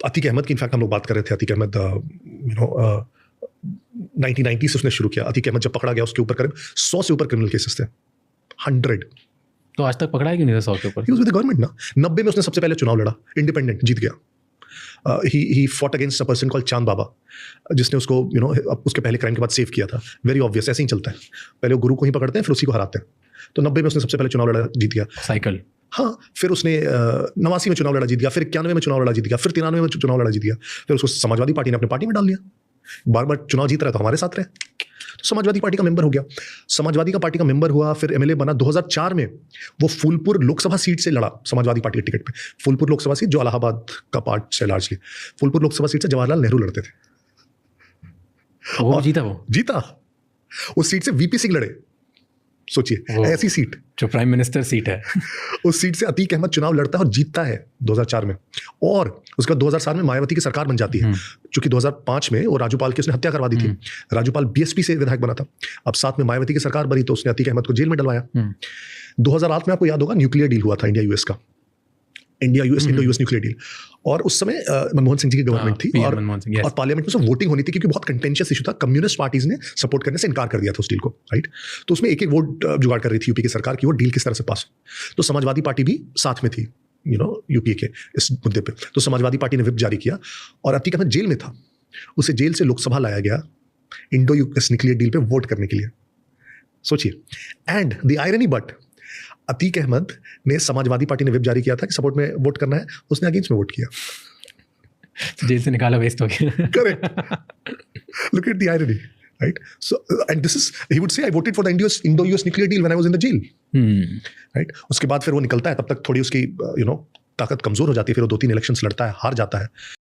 अतीक अहमद की इनफैक्ट हम लोग बात कर रहे थे। अतीक अहमद 1990 से उसने शुरू किया। अतीक अहमद जब पकड़ा गया उसके ऊपर करीब 100 से ऊपर क्रिमिनल केसेस थे, 100। तो आज तक पकड़ा है कि नहीं था 100 के ऊपर? He was with the government ना। 90 में उसने सबसे पहले चुनाव लड़ा, इंडिपेंडेंट, जीत गया। He fought against a person called चांद बाबा, जिसने उसको उसके पहले क्राइम के बाद सेव किया था। वेरी ऑब्वियस, ऐसे ही चलता है, पहले वो गुरु को ही पकड़ते हैं फिर उसी को हराते हैं। तो 90 में उसने सबसे पहले चुनाव लड़ा, जीत गया। साइकिल। हाँ, फिर उसने 89 में चुनाव लड़ा, जीत गया। फिर 91 में चुनाव लड़ा, जीत गया। फिर 93 में चुनाव लड़ा, जीत गया। फिर उसको समाजवादी पार्टी ने अपने पार्टी में डाल लिया। बार बार चुनाव जीत रहा तो हमारे साथ रहे, तो समाजवादी पार्टी का मेंबर हो गया। समाजवादी का पार्टी का मेंबर हुआ, फिर एमएलए बना। 2004 में वो फूलपुर लोकसभा सीट से लड़ा समाजवादी पार्टी के टिकट पे। फूलपुर लोकसभा सीट जो इलाहाबाद का पार्ट से लार्जली, फूलपुर लोकसभा सीट से जवाहरलाल नेहरू लड़ते थे। वो जीता? वो जीता। उस सीट से वीपी सिंह लड़े। सोचिए, ऐसी सीट जो प्राइम मिनिस्टर सीट है। उस सीट से अतीक अहमद चुनाव लड़ता है और जीतता है 2004 में। और उसके बाद 2007 में मायावती की सरकार बन जाती है, क्योंकि 2005 में वो राजूपाल की उसने हत्या करवा दी थी। राजूपाल बीएसपी से विधायक बना था। अब साथ में मायावती की सरकार बनी तो उसने अतीक अहमद को जेल में डलवाया। 2008 में आपको याद होगा न्यूक्लियर डील हुआ था इंडिया यूएस का, इंडो यूएस न्यूक्लियर डील। और उस समय मनमोहन सिंह जी की गवर्नमेंट थी और पार्लियामेंट में सब वोटिंग होनी थी, क्योंकि बहुत कंटेंशियस इशू था। कम्युनिस्ट पार्टीज ने सपोर्ट करने से इनकार कर दिया था उस डील को, राइट। तो उसमें एक एक वोट जुगाड़ कर रही थी यूपी की सरकार की वो डील किस तरह से पास हो। तो समाजवादी पार्टी भी साथ में थी यूपी के इस मुद्दे पे। तो समाजवादी पार्टी ने विप जारी किया और अतीक अहमद जेल में था। उसे जेल से लोकसभा लाया गया इंडो यूएस न्यूक्लियर डील पे वोट करने के लिए। सोचिए, and the irony but, Atiq Ahmed ने समाजवादी पार्टी ने विप जारी किया था कि सपोर्ट में वोट करना है, उसने अगेंस्ट में वोट किया। जेल से निकाला वेस्ट हो गया। Correct. Look at the irony, right. So and this is, he would say I voted for the Indo US nuclear deal when I was in the jail, right. उसके बाद फिर वो निकलता है, तब तक थोड़ी उसकी ताकत कमजोर हो जाती है, फिर वो 2-3 इलेक्शंस लड़ता है, हार जाता है।